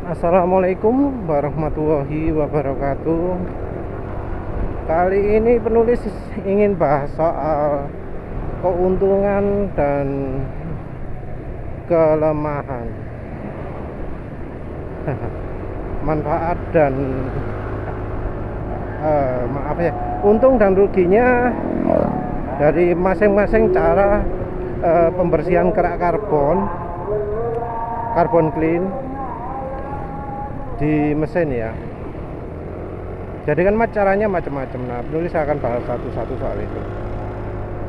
Assalamualaikum warahmatullahi wabarakatuh. Kali ini penulis ingin bahas soal keuntungan dan kelemahan, manfaat dan untung dan ruginya dari masing-masing cara pembersihan kerak karbon clean di mesin ya. Jadi kan caranya macam-macam. Nah, penulis akan bahas satu-satu soal itu.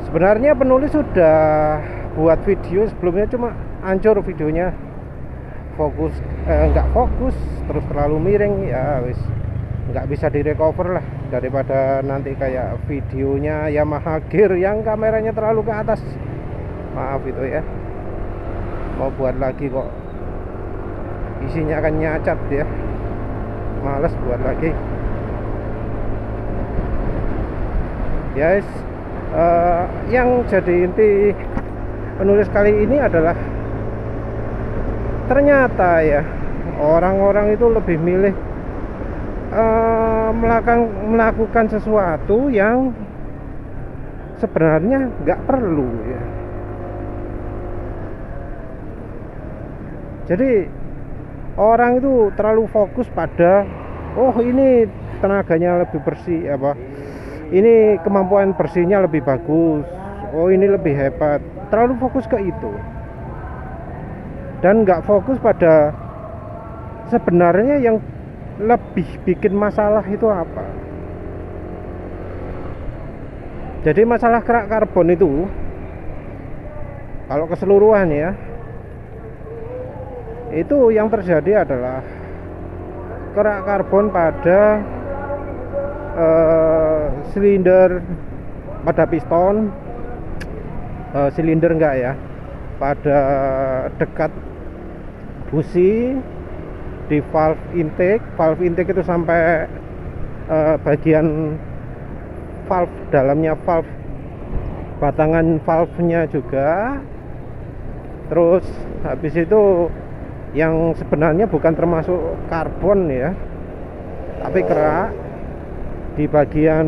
Sebenarnya penulis sudah buat video sebelumnya, cuma hancur videonya. Nggak fokus, terus terlalu miring ya, wis nggak bisa direcover lah, daripada nanti kayak videonya Yamaha Gear yang kameranya terlalu ke atas. Maaf itu ya, mau buat lagi kok isinya akan nyacat ya, males buat lagi. Yes, yang jadi inti penulis kali ini adalah ternyata ya orang-orang itu lebih milih melakukan sesuatu yang sebenarnya nggak perlu ya. Jadi orang itu terlalu fokus pada ini tenaganya lebih bersih, ini kemampuan bersihnya lebih bagus, ini lebih hebat. Terlalu fokus ke itu dan nggak fokus pada sebenarnya yang lebih bikin masalah itu apa. Jadi masalah kerak karbon itu kalau keseluruhan ya, itu yang terjadi adalah kerak karbon pada silinder, pada piston, silinder enggak ya, pada dekat busi, di valve intake itu sampai bagian valve, dalamnya valve, batangan valve-nya juga. Terus habis itu yang sebenarnya bukan termasuk karbon ya, tapi kerak di bagian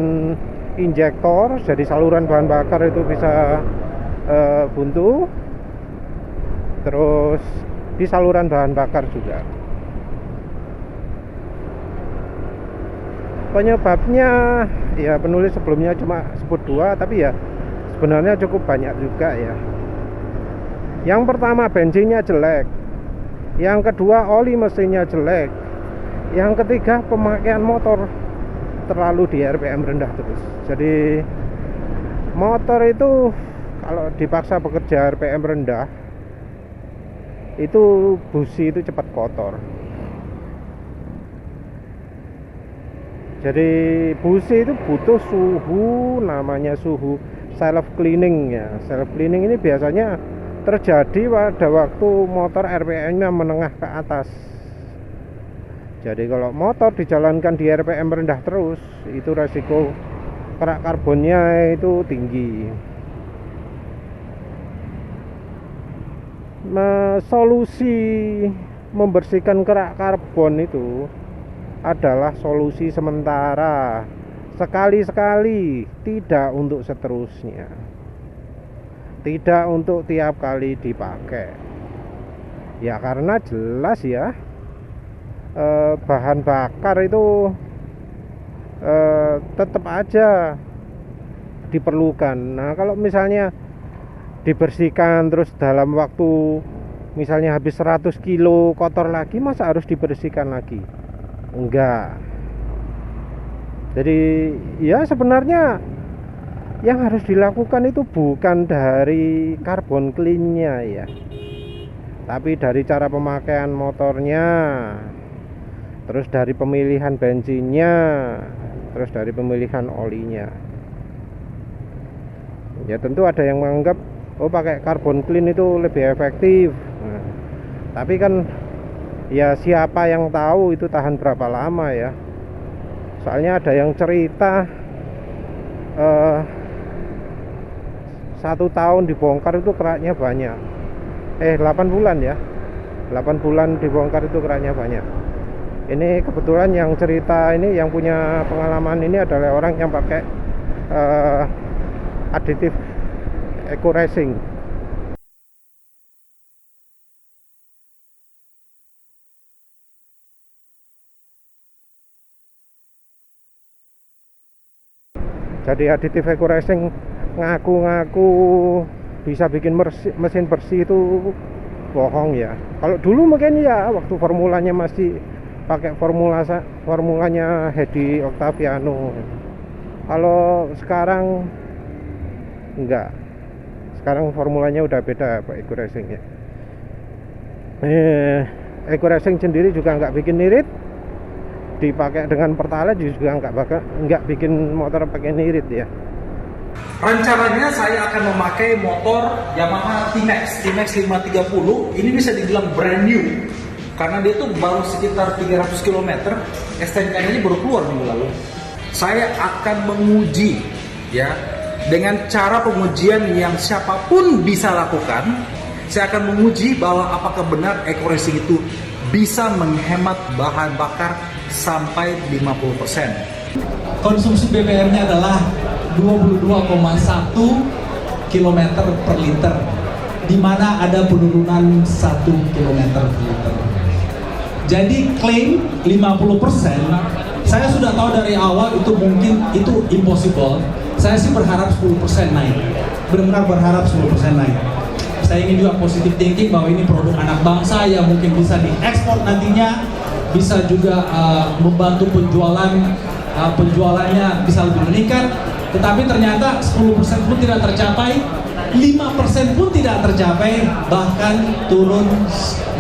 injektor, jadi saluran bahan bakar itu bisa buntu. Terus di saluran bahan bakar juga. Penyebabnya ya penulis sebelumnya cuma sebut dua, tapi ya sebenarnya cukup banyak juga ya. Yang pertama, bensinnya jelek. Yang kedua, oli mesinnya jelek. Yang ketiga, pemakaian motor terlalu di RPM rendah terus. Jadi motor itu kalau dipaksa bekerja RPM rendah, itu busi itu cepat kotor. Jadi busi itu butuh suhu, namanya suhu self cleaning ya. Self cleaning ini biasanya terjadi pada waktu motor RPM-nya menengah ke atas. Jadi kalau motor dijalankan di RPM rendah terus, itu resiko kerak karbonnya itu tinggi. Solusi membersihkan kerak karbon itu adalah solusi sementara, sekali-sekali, tidak untuk seterusnya, tidak untuk tiap kali dipakai ya, karena jelas ya bahan bakar itu tetap aja diperlukan. Nah, kalau misalnya dibersihkan terus dalam waktu misalnya habis 100 kilo kotor lagi, masa harus dibersihkan lagi? Enggak. Jadi ya sebenarnya yang harus dilakukan itu bukan dari karbon clean-nya ya, tapi dari cara pemakaian motornya, terus dari pemilihan bensinnya, terus dari pemilihan olinya. Ya tentu ada yang menganggap pakai karbon clean itu lebih efektif. Nah, tapi kan ya siapa yang tahu itu tahan berapa lama ya. Soalnya ada yang cerita 1 tahun dibongkar itu keraknya banyak. 8 bulan ya, 8 bulan dibongkar itu keraknya banyak. Ini kebetulan yang cerita ini, yang punya pengalaman ini adalah orang yang pakai aditif Eco Racing. Jadi aditif Eco Racing ngaku-ngaku bisa bikin mesin bersih itu bohong ya. Kalau dulu mungkin ya, waktu formulanya masih pakai formulanya Hedi Octaviano. Kalau sekarang enggak. Sekarang formulanya udah beda Pak Eco Racing ya. Eco Racing sendiri juga nggak bikin irit. Dipakai dengan Pertalite juga nggak bikin motor pakai irit ya. Rencananya saya akan memakai motor Yamaha T-Max 530. Ini bisa dibilang brand new karena dia tuh baru sekitar 300 km. STNK-nya ini baru keluar minggu lalu. Saya akan menguji ya, dengan cara pengujian yang siapapun bisa lakukan. Saya akan menguji bahwa apakah benar Eco Racing itu bisa menghemat bahan bakar sampai 50%. Konsumsi BBM-nya adalah 22,1 km per liter, di mana ada penurunan 1 km per liter. Jadi klaim 50%, saya sudah tahu dari awal itu mungkin itu impossible. Saya sih berharap 10% naik, benar-benar berharap 10% naik. Saya ingin juga positive thinking bahwa ini produk anak bangsa yang mungkin bisa diekspor nantinya, bisa juga membantu penjualannya bisa lebih meningkat. Tetapi ternyata 10% pun tidak tercapai, 5% pun tidak tercapai, bahkan turun 1,1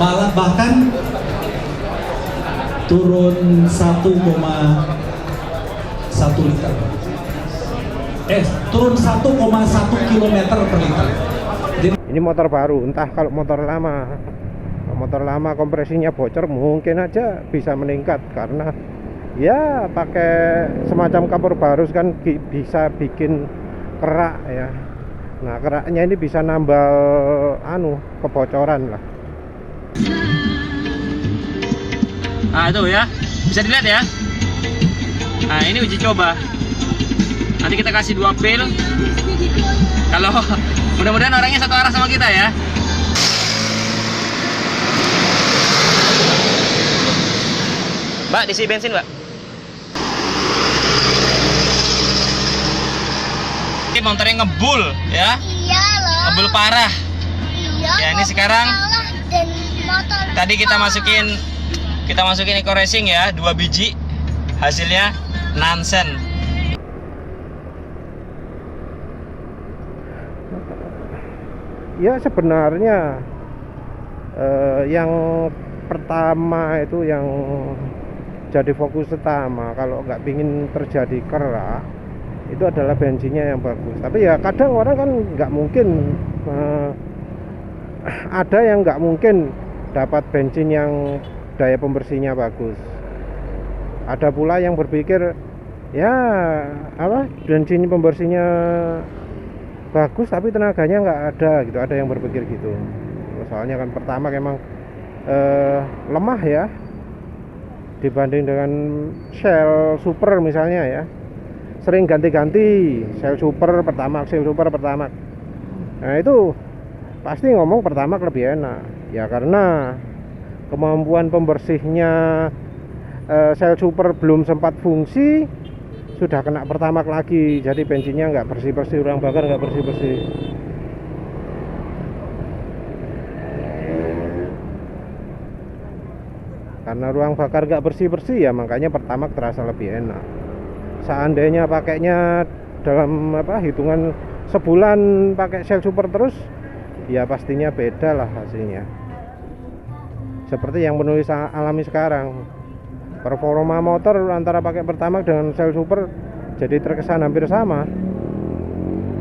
liter. Turun 1,1 km per liter. Ini motor baru, entah kalau motor lama kompresinya bocor mungkin aja bisa meningkat, karena ya pakai semacam kapur barus kan bisa bikin kerak ya. Nah, keraknya ini bisa nambal kebocoran lah. Nah itu ya, bisa dilihat ya. Nah ini uji coba. Nanti kita kasih 2 pil. Kalau mudah-mudahan orangnya satu arah sama kita ya. Mbak, diisi bensin, Mbak. Ini motornya ngebul ya. Iya loh. Ngebul parah. Iya. Ya ini sekarang dan motor tadi kita masukin Eco Racing ya, 2 biji. Hasilnya nonsen. Ya sebenarnya yang pertama itu yang jadi fokus utama kalau nggak pingin terjadi kerak itu adalah bensinnya yang bagus. Tapi ya kadang orang kan nggak mungkin, ada yang nggak mungkin dapat bensin yang daya pembersihnya bagus. Ada pula yang berpikir ya bensin pembersihnya bagus tapi tenaganya nggak ada gitu. Ada yang berpikir gitu. Soalnya kan pertama memang lemah ya dibanding dengan Shell Super misalnya ya. Sering ganti-ganti Shell Super Pertamax, Shell Super Pertamax. Nah itu pasti ngomong Pertamax lebih enak ya, karena kemampuan pembersihnya Shell Super belum sempat fungsi sudah kena Pertamax lagi, jadi bensinnya nggak bersih-bersih, ruang bakar nggak bersih-bersih. Karena ruang bakar nggak bersih-bersih ya makanya Pertamax terasa lebih enak. Seandainya pakainya dalam hitungan sebulan pakai Shell Super terus, ya pastinya beda lah hasilnya. Seperti yang penulis alami sekarang, performa motor antara pakai Pertamax dengan Shell Super jadi terkesan hampir sama,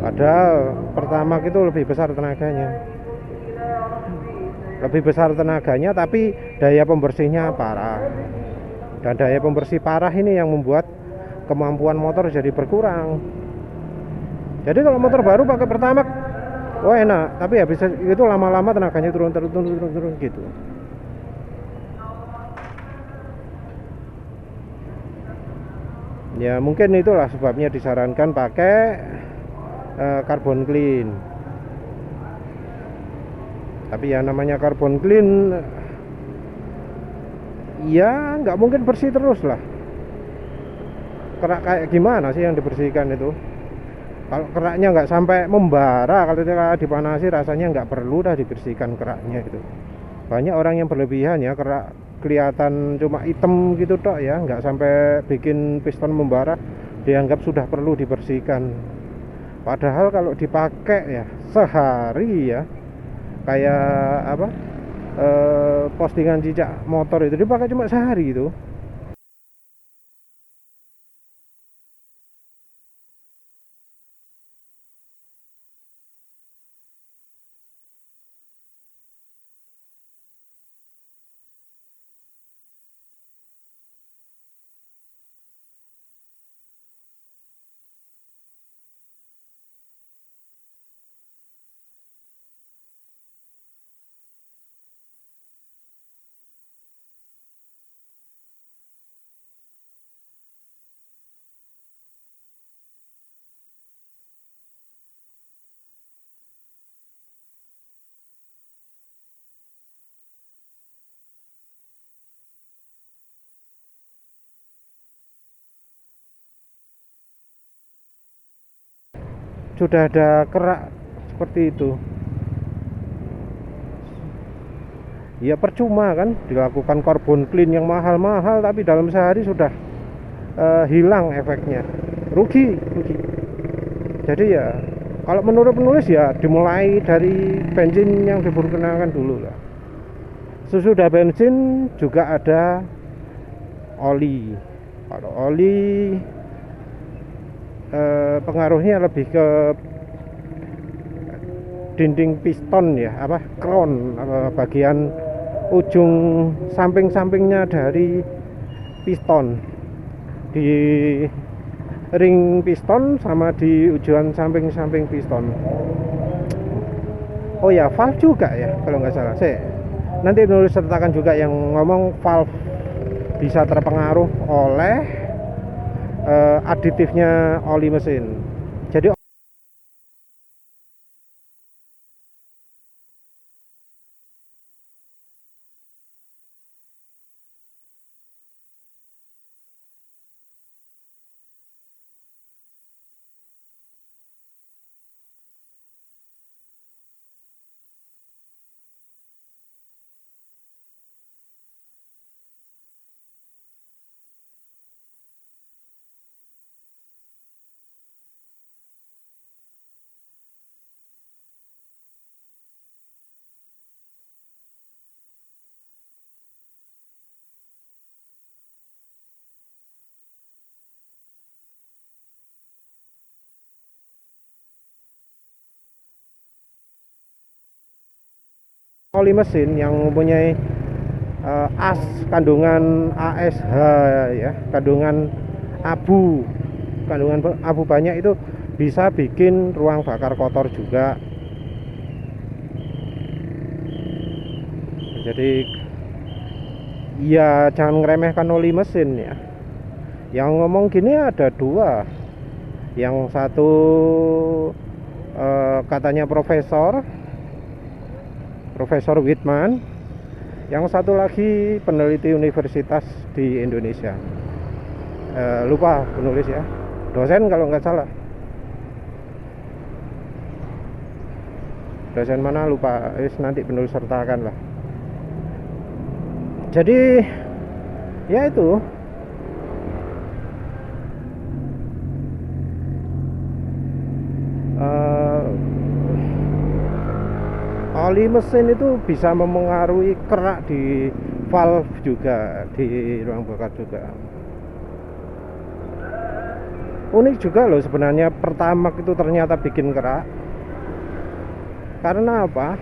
padahal Pertamax itu lebih besar tenaganya, tapi daya pembersihnya parah. Dan daya pembersih parah ini yang membuat kemampuan motor jadi berkurang. Jadi kalau motor baru pakai Pertamax, enak, tapi habis itu lama-lama tenaganya turun gitu. Ya mungkin itulah sebabnya disarankan pakai carbon clean. Tapi ya namanya carbon clean, ya nggak mungkin bersih terus lah. Kerak kayak gimana sih yang dibersihkan itu? Kalau keraknya nggak sampai membara, kalau dipanasi rasanya nggak perlu dah dibersihkan keraknya itu. Banyak orang yang berlebihan ya, kerak kelihatan cuma hitam gitu tok ya, nggak sampai bikin piston membara, dianggap sudah perlu dibersihkan. Padahal kalau dipakai ya sehari ya, kayak apa, postingan cicak motor itu dipakai cuma sehari itu. Sudah ada kerak seperti itu, ya percuma kan dilakukan carbon clean yang mahal-mahal, tapi dalam sehari sudah hilang efeknya, rugi. Jadi ya kalau menurut penulis ya dimulai dari bensin yang diperkenalkan dulu lah. Sesudah bensin juga ada oli. Kalau oli pengaruhnya lebih ke dinding piston ya, apa, crown, bagian ujung samping-sampingnya dari piston, di ring piston sama di ujung samping-samping piston. Oh ya, valve juga ya kalau nggak salah. Nanti nulis sertakan juga yang ngomong valve bisa terpengaruh oleh aditifnya oli mesin. Jadi oli mesin yang mempunyai kandungan ASH ya, kandungan abu banyak, itu bisa bikin ruang bakar kotor juga. Jadi ya jangan ngeremehkan oli mesin ya. Yang ngomong gini ada dua. Yang satu katanya Profesor Whitman, yang satu lagi peneliti universitas di Indonesia. Lupa penulis ya, dosen kalau nggak salah. Dosen mana lupa, nanti penulis sertakan lah. Jadi ya itu, oli mesin itu bisa memengaruhi kerak di valve juga, di ruang bakar juga. Unik juga loh sebenarnya Pertamax itu ternyata bikin kerak. Karena apa?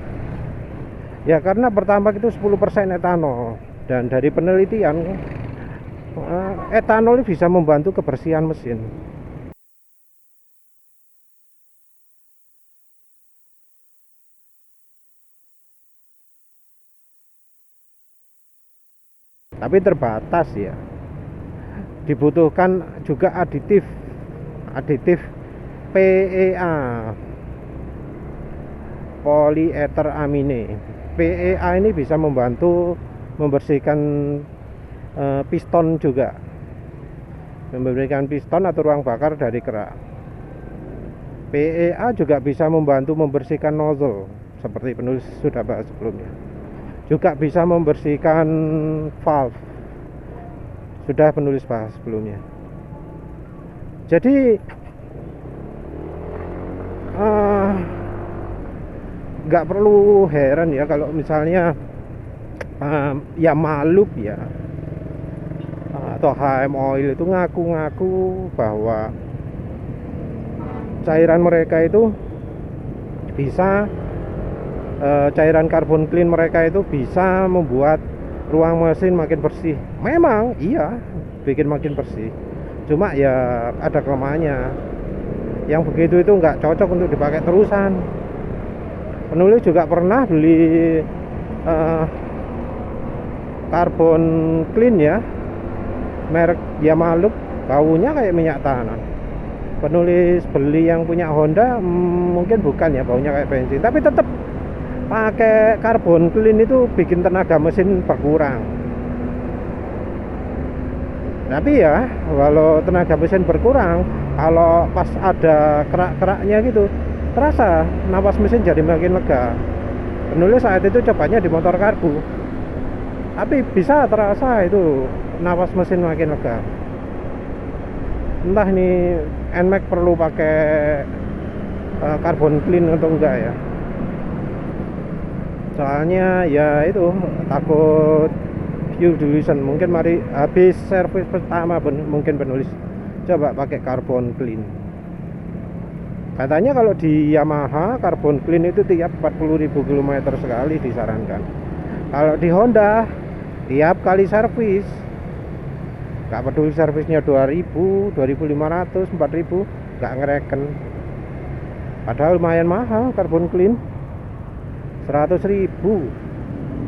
Ya karena Pertamax itu 10% etanol. Dan dari penelitian, etanol bisa membantu kebersihan mesin. Tapi terbatas ya. dibutuhkan juga aditif PEA, polyether amine. PEA ini bisa membantu membersihkan piston juga, memberikan piston atau ruang bakar dari kerak. PEA juga bisa membantu membersihkan nozzle, seperti penulis sudah bahas sebelumnya. Juga bisa membersihkan valve, sudah penulis bahas sebelumnya. Jadi nggak perlu heran ya kalau misalnya Yamaha Loop ya atau HM Oil itu ngaku-ngaku bahwa cairan mereka itu bisa cairan karbon clean mereka itu bisa membuat ruang mesin makin bersih. Memang iya, bikin makin bersih, cuma ya ada kelemahannya. Yang begitu itu nggak cocok untuk dipakai terusan. Penulis juga pernah beli karbon clean ya, merek Yamaha Loop, baunya kayak minyak tanah. Penulis beli yang punya Honda mungkin bukan ya, baunya kayak bensin, tapi tetap pakai karbon clean itu bikin tenaga mesin berkurang. Tapi ya kalau tenaga mesin berkurang, kalau pas ada kerak-keraknya gitu terasa napas mesin jadi makin lega. Penulis saat itu cobanya di motor karbu, tapi bisa terasa itu napas mesin makin lega. Entah ini NMAX perlu pakai karbon clean atau enggak ya, soalnya ya itu takut fuel dilution. Mungkin mari habis servis pertama mungkin penulis coba pakai karbon clean. Katanya kalau di Yamaha karbon clean itu tiap 40.000 km sekali disarankan. Kalau di Honda tiap kali servis, nggak peduli servisnya 2.000, 2.500, 4.000, nggak ngereken. Padahal lumayan mahal karbon clean, 100.000,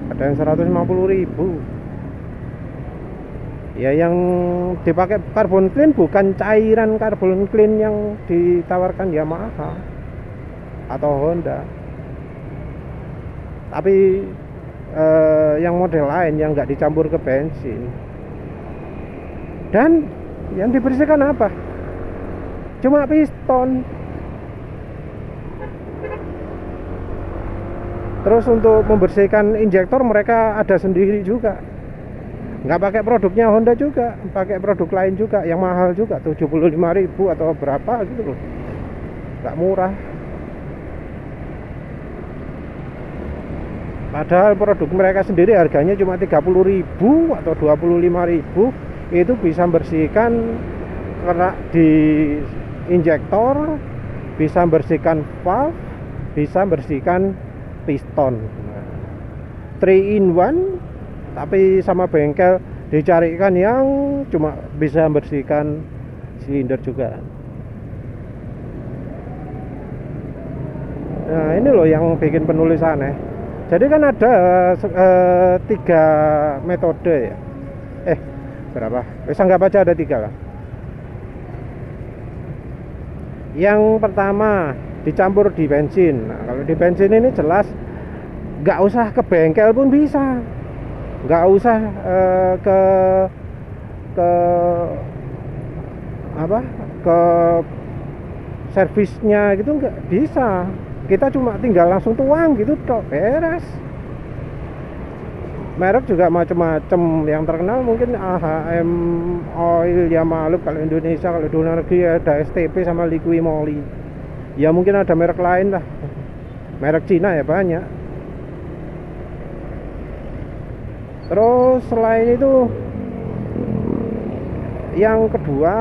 ada yang 150.000. Ya yang dipakai karbon clean bukan cairan karbon clean yang ditawarkan Yamaha atau Honda, tapi yang model lain yang nggak dicampur ke bensin. Dan yang dibersihkan apa? Cuma piston. Terus untuk membersihkan injektor mereka ada sendiri juga. Nggak pakai produknya Honda juga, pakai produk lain juga yang mahal juga, 75.000 atau berapa gitu loh. Nggak murah. Padahal produk mereka sendiri harganya cuma 30.000 atau 25.000. Itu bisa membersihkan kerak di injektor, bisa membersihkan valve, bisa membersihkan piston. 3 in 1, tapi sama bengkel dicarikan yang cuma bisa membersihkan silinder juga. Nah ini loh yang bikin penulis aneh. Jadi kan ada 3 metode ya. Berapa? Bisa nggak baca, ada 3 lah. Yang pertama dicampur di bensin. Nah, kalau di bensin ini jelas nggak usah ke bengkel pun bisa, nggak usah ke servisnya gitu, nggak bisa. Kita cuma tinggal langsung tuang gitu, tok, beres. Merek juga macam-macam. Yang terkenal mungkin HM Oil, Yamaha Loop kalau Indonesia. Kalau di luar negeri ada STP sama Liqui Moly. Ya mungkin ada merek lain lah. Merek Cina ya banyak. Terus selain itu, yang kedua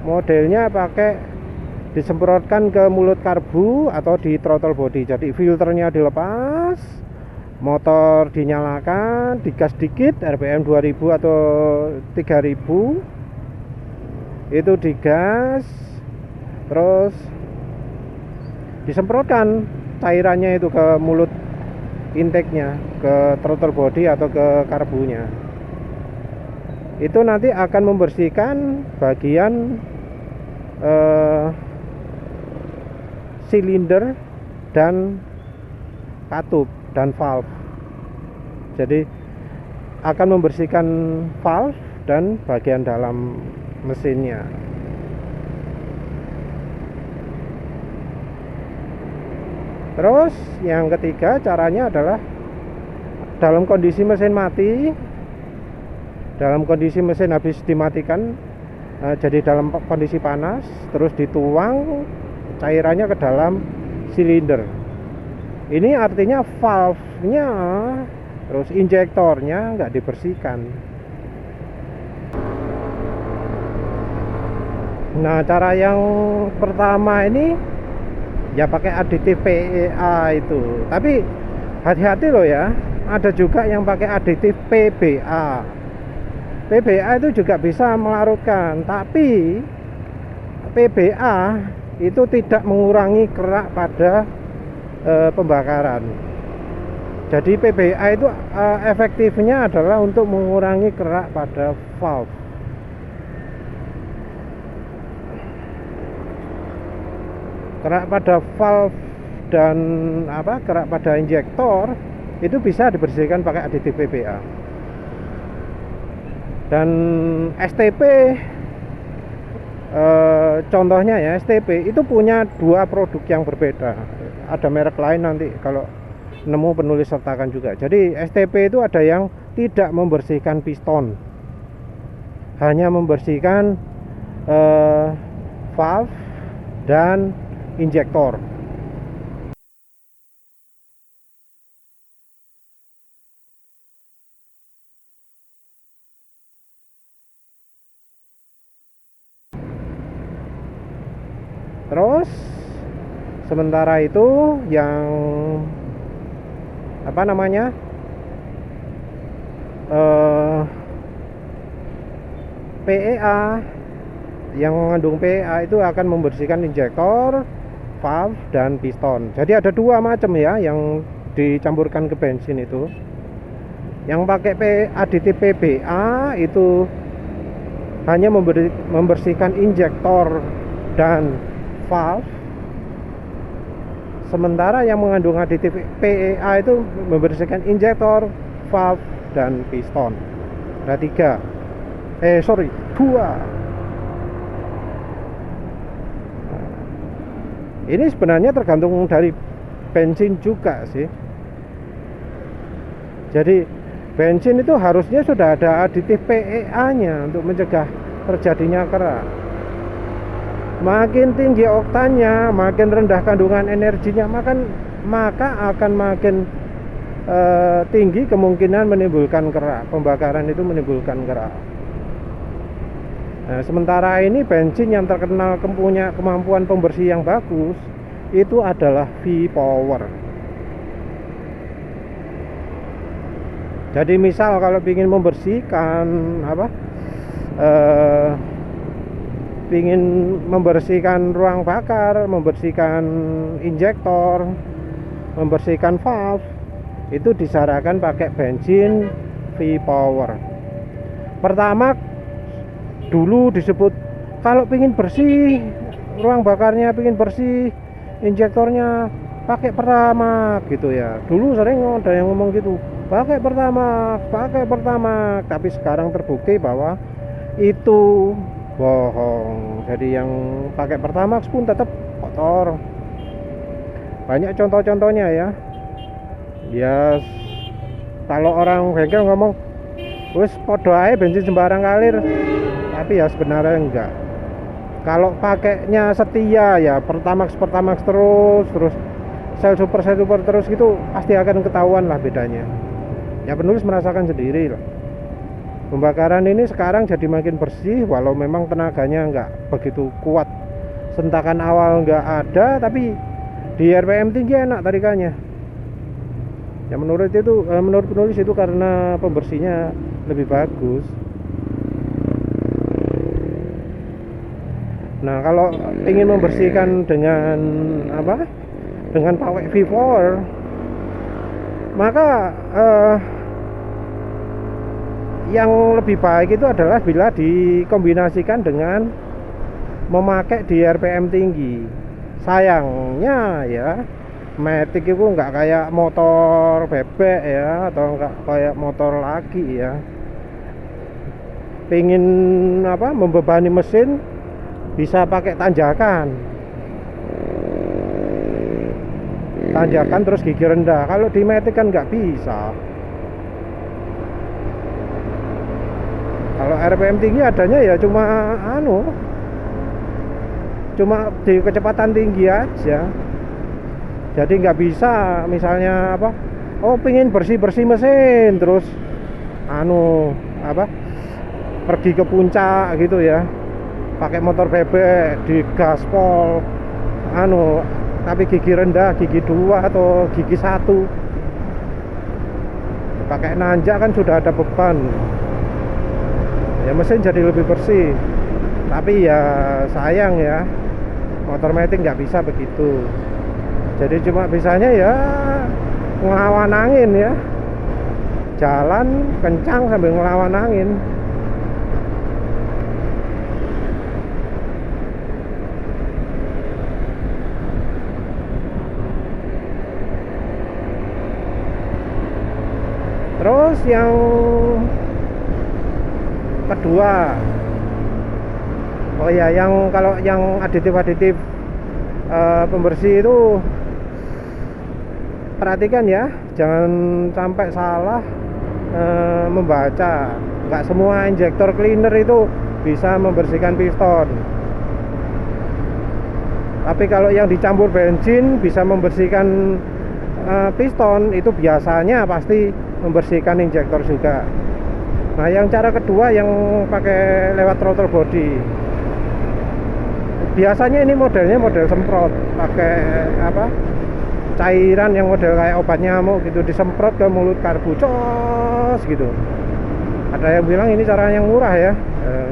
modelnya pakai disemprotkan ke mulut karbu atau di throttle body. Jadi filternya dilepas, motor dinyalakan, digas dikit, RPM 2000 atau 3000, itu digas, terus disemprotkan cairannya itu ke mulut intake-nya, ke throttle body atau ke karbunya. itu nanti akan membersihkan bagian silinder dan katup dan valve. Jadi akan membersihkan valve dan bagian dalam mesinnya. Terus yang ketiga caranya adalah dalam kondisi mesin mati, dalam kondisi mesin habis dimatikan, jadi dalam kondisi panas, terus dituang cairannya ke dalam silinder. Ini artinya valve-nya, terus injektornya nggak dibersihkan. Nah, cara yang pertama ini ya pakai aditif PEA itu. Tapi hati-hati loh ya, ada juga yang pakai aditif PBA. PBA itu juga bisa melarutkan, tapi PBA itu tidak mengurangi kerak pada pembakaran. Jadi PBA itu efektifnya adalah untuk mengurangi kerak pada valve. Kerak pada valve dan kerak pada injektor itu bisa dibersihkan pakai aditif PBA. Dan STP contohnya ya, STP itu punya dua produk yang berbeda. Ada merek lain nanti kalau nemu penulis sertakan juga. Jadi STP itu ada yang tidak membersihkan piston, hanya membersihkan valve dan injektor. Terus sementara itu yang PEA, yang mengandung PEA itu akan membersihkan injektor, valve dan piston. Jadi ada dua macam ya yang dicampurkan ke bensin itu. Yang pakai aditif PBA itu hanya membersihkan injektor dan valve. Sementara yang mengandung aditif PEA itu membersihkan injektor, valve dan piston. Ada dua. Ini sebenarnya tergantung dari bensin juga sih. Jadi bensin itu harusnya sudah ada aditif PEA-nya untuk mencegah terjadinya kerak. Makin tinggi oktannya, makin rendah kandungan energinya, maka akan makin tinggi kemungkinan menimbulkan kerak. Pembakaran itu menimbulkan kerak. Nah, sementara ini bensin yang terkenal punya kemampuan pembersih yang bagus itu adalah V-Power. Jadi misal kalau ingin membersihkan ingin membersihkan ruang bakar, membersihkan injektor, membersihkan valve, itu disarankan pakai bensin V-Power. Pertama dulu disebut kalau ingin bersih ruang bakarnya, ingin bersih injektornya, pakai Pertamax gitu ya. Dulu sering ada yang ngomong gitu, pakai Pertamax. Tapi sekarang terbukti bahwa itu bohong. Jadi yang pakai Pertamax pun tetap kotor. Banyak contoh-contohnya ya. Ya kalau orang bengkel ngomong wis podo ae bensin sembarang kalir, tapi ya sebenarnya enggak. Kalau pakainya setia ya Pertamax terus sel super terus gitu, pasti akan ketahuan lah bedanya. Ya penulis merasakan sendiri lah. Pembakaran ini sekarang jadi makin bersih, walau memang tenaganya nggak begitu kuat. Sentakan awal nggak ada, tapi di RPM tinggi enak tarikannya. Ya menurut penulis itu karena pembersihnya lebih bagus. Nah, kalau ingin membersihkan dengan pakai V-Power, maka yang lebih baik itu adalah bila dikombinasikan dengan memakai di RPM tinggi. Sayangnya ya, Matic itu nggak kayak motor bebek ya, atau nggak kayak motor lagi ya. Pengen membebani mesin, bisa pakai tanjakan terus gigi rendah. Kalau di Matic kan nggak bisa. Kalau RPM tinggi adanya ya cuma di kecepatan tinggi aja. Jadi nggak bisa misalnya pengen bersih mesin terus pergi ke puncak gitu ya, pakai motor bebek di gaspol tapi gigi rendah, gigi 2 atau gigi 1, pakai nanjak kan sudah ada beban ya, mesin jadi lebih bersih. Tapi ya sayang ya, motor Matic nggak bisa begitu. Jadi cuma bisanya ya ngelawan angin ya, jalan kencang sambil ngelawan angin. Terus yang kedua, kalau yang aditif pembersih itu perhatikan ya, jangan sampai salah membaca. Nggak semua injektor cleaner itu bisa membersihkan piston. Tapi kalau yang dicampur bensin bisa membersihkan piston, itu biasanya pasti membersihkan injektor juga. Nah, yang cara kedua yang pakai lewat throttle body, biasanya ini modelnya model semprot, pakai cairan yang model kayak obat nyamuk gitu, disemprot ke mulut karbu, cos gitu. Ada yang bilang ini cara yang murah ya,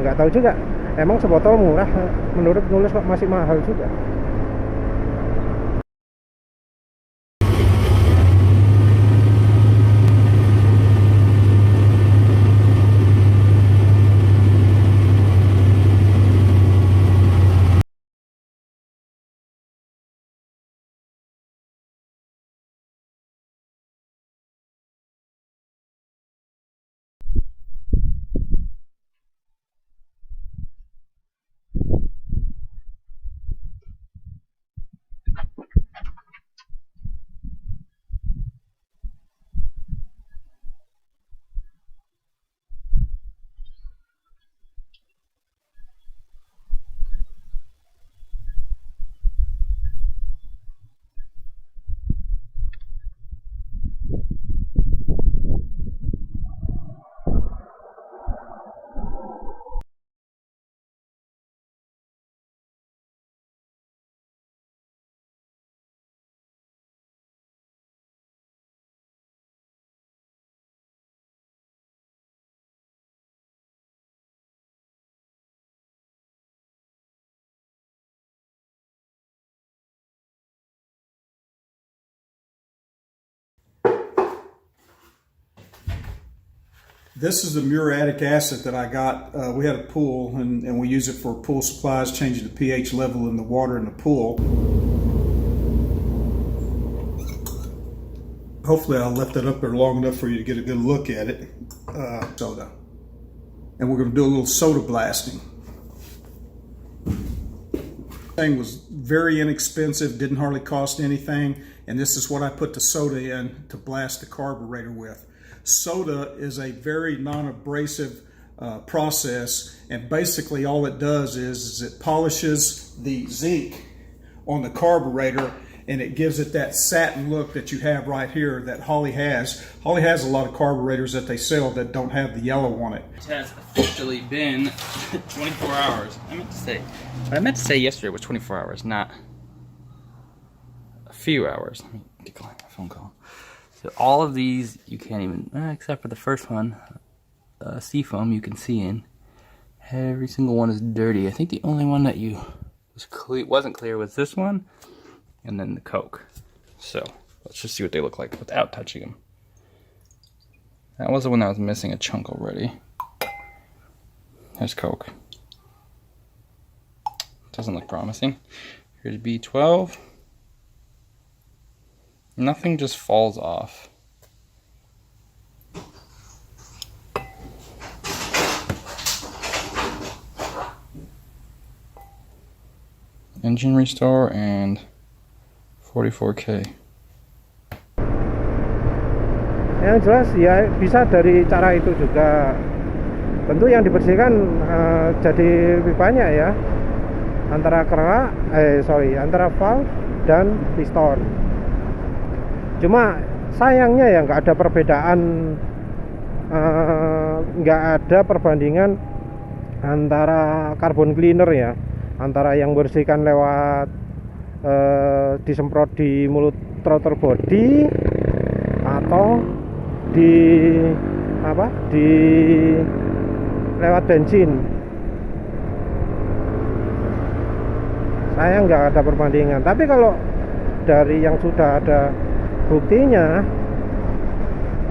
nggak tahu juga. Emang sebotol murah, menurut penulis kok masih mahal juga. This is the muriatic acid that I got. We had a pool and we use it for pool supplies, changing the pH level in the water in the pool. Hopefully I left it up there long enough for you to get a good look at it. Soda. And we're going to do a little soda blasting. Thing was very inexpensive, didn't hardly cost anything, and this is what I put the soda in to blast the carburetor with. Soda is a very non-abrasive process, and basically all it does is it polishes the zinc on the carburetor, and it gives it that satin look that you have right here that Holley has. Holley has a lot of carburetors that they sell that don't have the yellow on it. It has officially been 24 hours. I meant to say yesterday was 24 hours, not a few hours. Let me decline my phone call. So all of these you can't even, except for the first one, Seafoam, you can see in. Every single one is dirty. I think the only one that wasn't clear was this one, and then the Coke. So let's just see what they look like without touching them. That was the one that was missing a chunk already. There's Coke. Doesn't look promising. Here's B12. Nothing just falls off. Engine restore and 44K. Yang jelas ya bisa dari cara itu juga. Tentu yang dibersihkan jadi lebih banyak ya, antara antara valve dan piston. Cuma sayangnya ya nggak ada perbedaan, nggak ada perbandingan antara carbon cleaner ya, antara yang bersihkan lewat disemprot di mulut throttle body atau di lewat bensin. Saya nggak ada perbandingan. Tapi kalau dari yang sudah ada buktinya,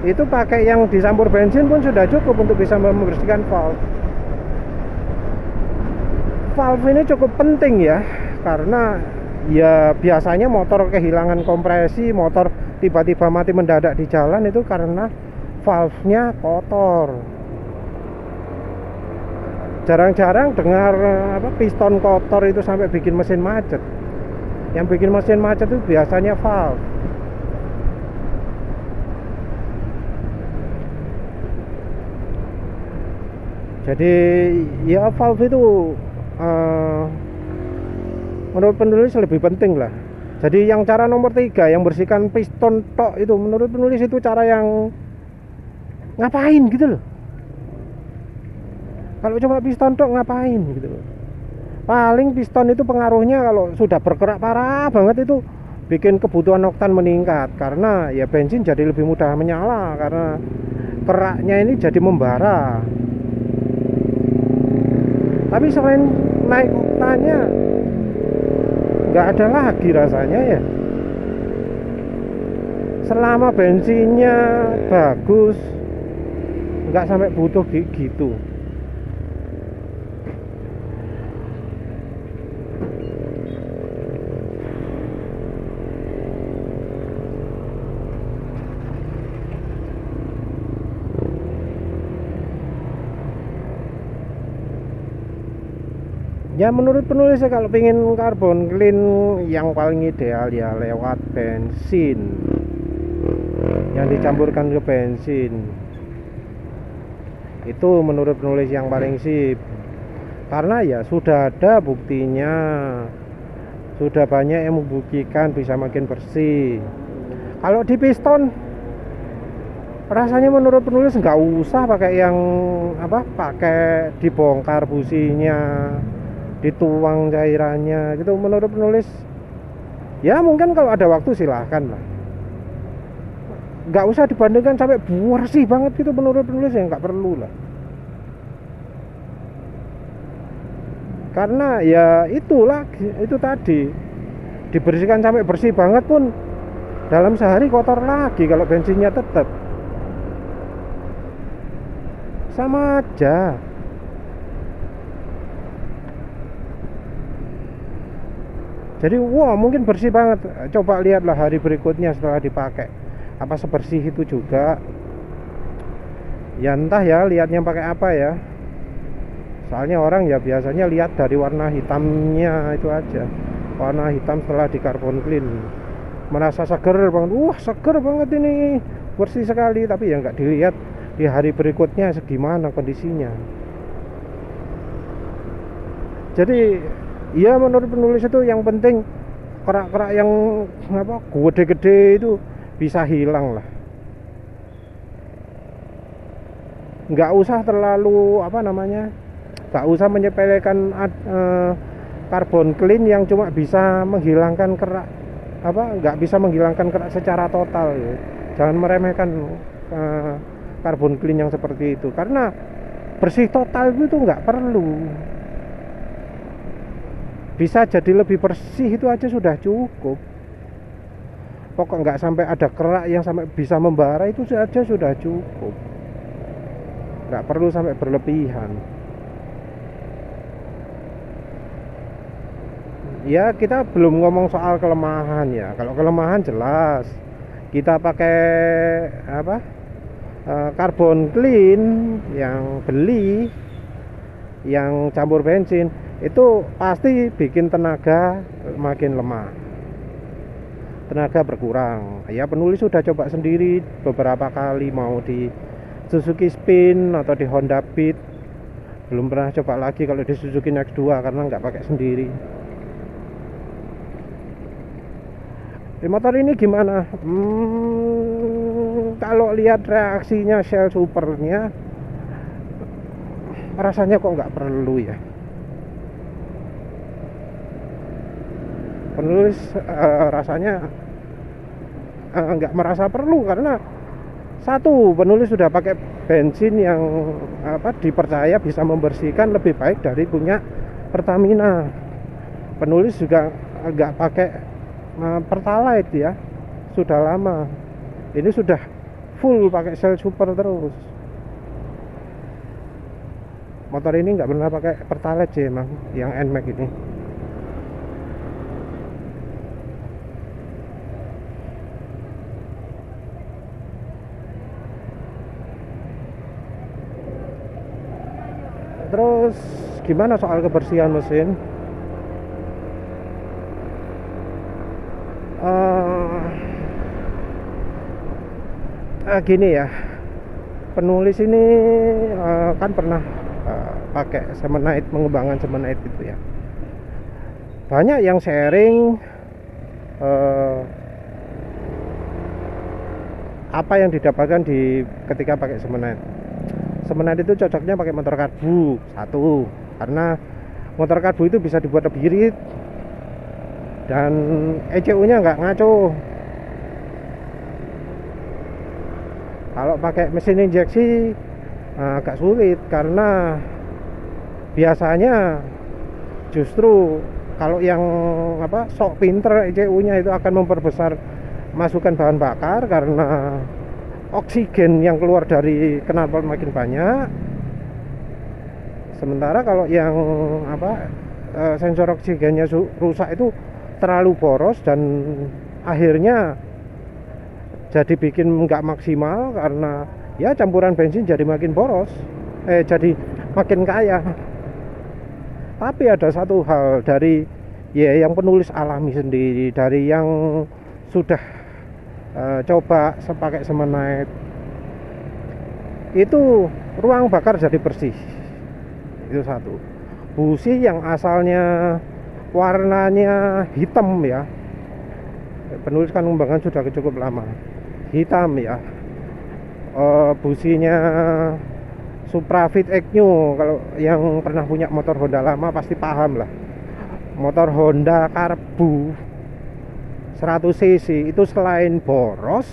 itu pakai yang dicampur bensin pun sudah cukup untuk bisa membersihkan valve. Valve ini cukup penting ya, karena ya biasanya motor kehilangan kompresi, motor tiba-tiba mati mendadak di jalan itu karena valve-nya kotor. Jarang-jarang dengar piston kotor itu sampai bikin mesin macet. Yang bikin mesin macet itu biasanya valve. Jadi ya valve itu menurut penulis lebih penting lah. Jadi yang cara nomor 3 yang bersihkan piston tok itu menurut penulis itu cara yang ngapain gitu loh. Kalau cuma piston tok ngapain gitu loh. Paling piston itu pengaruhnya kalau sudah berkerak parah banget itu bikin kebutuhan oktan meningkat, karena ya bensin jadi lebih mudah menyala karena keraknya ini jadi membara. Tapi selain naik oktannya nggak ada lagi rasanya ya. Selama bensinnya bagus nggak sampai butuh gitu. Ya menurut penulis kalau pengen carbon clean yang paling ideal ya lewat bensin, yang dicampurkan ke bensin. Itu menurut penulis yang paling sip, karena ya sudah ada buktinya, sudah banyak yang membuktikan bisa makin bersih. Kalau di piston rasanya menurut penulis nggak usah pakai yang pakai dibongkar businya, dituang cairannya gitu. Menurut penulis ya mungkin kalau ada waktu silahkan lah, nggak usah dibandingkan sampai bersih banget gitu. Menurut penulis ya nggak perlu lah, karena ya itu tadi dibersihkan sampai bersih banget pun dalam sehari kotor lagi kalau bensinnya tetap sama aja. Jadi mungkin bersih banget. Coba lihatlah hari berikutnya setelah dipakai, apa sebersih itu juga. Ya entah ya lihatnya pakai apa ya. Soalnya orang ya biasanya lihat dari warna hitamnya itu aja. Warna hitam setelah di carbon clean, merasa seger banget. Seger banget ini, bersih sekali. Tapi ya nggak dilihat di hari berikutnya segimana kondisinya. Jadi iya menurut penulis itu yang penting kerak-kerak yang gede-gede itu bisa hilang lah. Nggak usah terlalu nggak usah menyepelekan carbon clean yang cuma bisa menghilangkan kerak, nggak bisa menghilangkan kerak secara total ya. Jangan meremehkan carbon clean yang seperti itu, karena bersih total itu nggak perlu. Bisa jadi lebih bersih itu aja sudah cukup. Pokok nggak sampai ada kerak yang sampai bisa membara, itu saja sudah cukup. Nggak perlu sampai berlebihan. ya kita belum ngomong soal kelemahan ya. Kalau kelemahan jelas kita pakai apa, karbon clean yang beli, yang campur bensin, itu pasti bikin tenaga makin lemah, tenaga berkurang. Ya penulis sudah coba sendiri beberapa kali, mau di Suzuki Spin atau di Honda Beat. Belum pernah coba lagi kalau di Suzuki Next 2 karena nggak pakai sendiri. Di motor ini gimana? Kalau lihat reaksinya Shell Supernya, rasanya kok nggak perlu ya. Penulis rasanya nggak merasa perlu, karena satu, penulis sudah pakai bensin yang dipercaya bisa membersihkan lebih baik dari punya Pertamina. Penulis juga nggak pakai Pertalite ya, sudah lama. Ini sudah full pakai Shell Super terus. Motor ini nggak pernah pakai Pertalite sih emang, yang NMAX ini. Terus gimana soal kebersihan mesin? Gini ya, penulis ini kan pernah pakai Semenite, mengembangkan Semenite itu ya. Banyak yang sharing apa yang didapatkan ketika pakai Semenite. Semenite itu cocoknya pakai motor karbu, satu, karena motor karbu itu bisa dibuat lebih irit dan ECU nya nggak ngaco. Kalau pakai mesin injeksi agak sulit, karena biasanya justru kalau yang sok pinter ECU nya itu akan memperbesar masukan bahan bakar, karena oksigen yang keluar dari knalpot makin banyak. Sementara kalau yang sensor oksigennya rusak itu terlalu boros, dan akhirnya jadi bikin nggak maksimal, karena ya campuran bensin jadi makin boros, jadi makin kaya. Tapi ada satu hal dari yang penulis alami sendiri, dari yang sudah coba pakai Semenite, itu ruang bakar jadi bersih. Itu satu. Busi yang asalnya warnanya hitam ya, penulis kan mengembangkan sudah cukup lama, hitam ya. Businya Suprafit Egno, kalau yang pernah punya motor Honda lama pasti paham lah. Motor Honda karbu 100 cc itu selain boros,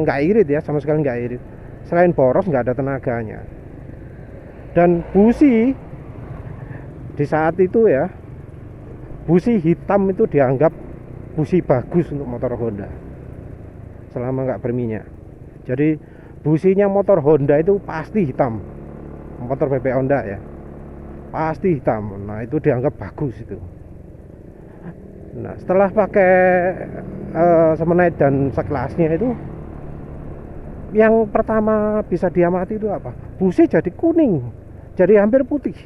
nggak irit ya, sama sekali nggak irit. Selain boros, nggak ada tenaganya. Dan busi di saat itu ya, busi hitam itu dianggap busi bagus untuk motor Honda selama nggak berminyak. Jadi businya motor Honda itu pasti hitam, motor PP Honda ya pasti hitam. Nah itu dianggap bagus itu. Nah setelah pakai Semenite dan sekelasnya itu, yang pertama bisa diamati itu apa? Busi jadi kuning, jadi hampir putih.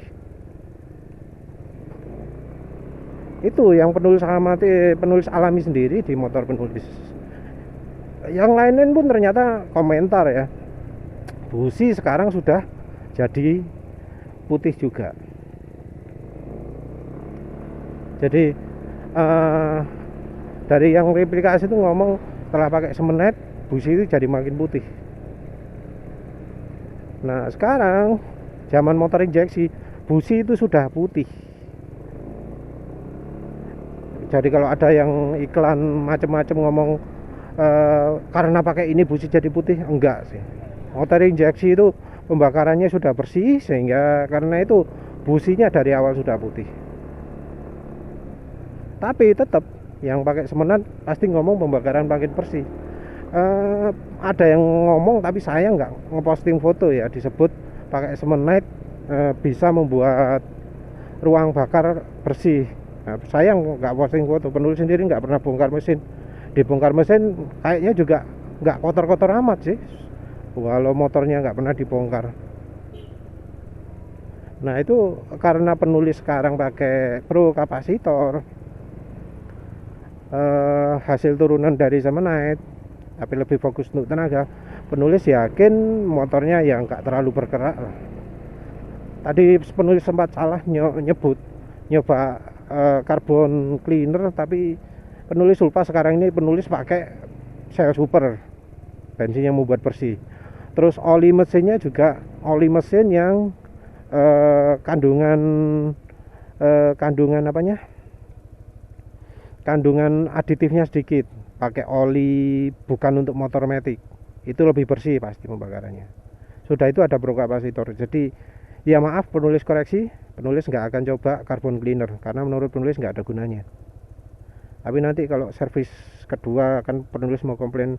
Itu yang penulis alami sendiri di motor penulis. Yang lain pun ternyata komentar ya, busi sekarang sudah jadi putih juga. Jadi dari yang replikasi itu ngomong setelah pakai Semenite, busi itu jadi makin putih. Nah sekarang zaman motor injeksi, busi itu sudah putih. Jadi kalau ada yang iklan macam-macam ngomong karena pakai ini busi jadi putih, enggak sih. Motor injeksi itu pembakarannya sudah bersih, sehingga karena itu businya dari awal sudah putih. Tapi tetap yang pakai Semenite pasti ngomong pembakaran makin bersih. Ada yang ngomong, tapi saya nggak ngeposting foto ya, disebut pakai Semenite bisa membuat ruang bakar bersih. Nah, sayang nggak posting foto, penulis sendiri nggak pernah bongkar mesin. Dibongkar mesin kayaknya juga nggak kotor-kotor amat sih, walau motornya nggak pernah dibongkar. Nah itu karena penulis sekarang pakai pro kapasitor, hasil turunan dari Zemenite, tapi lebih fokus untuk tenaga. Penulis yakin motornya yang nggak terlalu bergerak lah. Tadi penulis sempat salah nyoba carbon cleaner, tapi penulis lupa sekarang ini penulis pakai Shell Super, bensin yang membuat bersih. Terus oli mesinnya juga oli mesin yang kandungan apanya? Kandungan aditifnya sedikit. Pakai oli bukan untuk motor matic. Itu lebih bersih pasti pembakarannya. Sudah itu ada pro kapasitor. Jadi ya maaf penulis koreksi, penulis nggak akan coba carbon cleaner karena menurut penulis nggak ada gunanya. Tapi nanti kalau servis kedua kan penulis mau komplain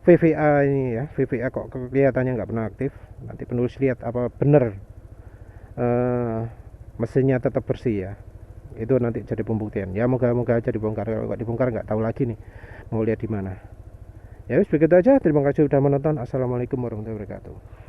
VVA ini ya, VVA kok kelihatannya nggak pernah aktif. Nanti penulis lihat apa bener mesinnya tetap bersih ya. Itu nanti jadi pembuktian. Ya moga-moga aja dibongkar. Kalau nggak dibongkar nggak tahu lagi nih mau lihat di mana. Ya wis begitu aja. Terima kasih sudah menonton. Assalamualaikum warahmatullahi wabarakatuh.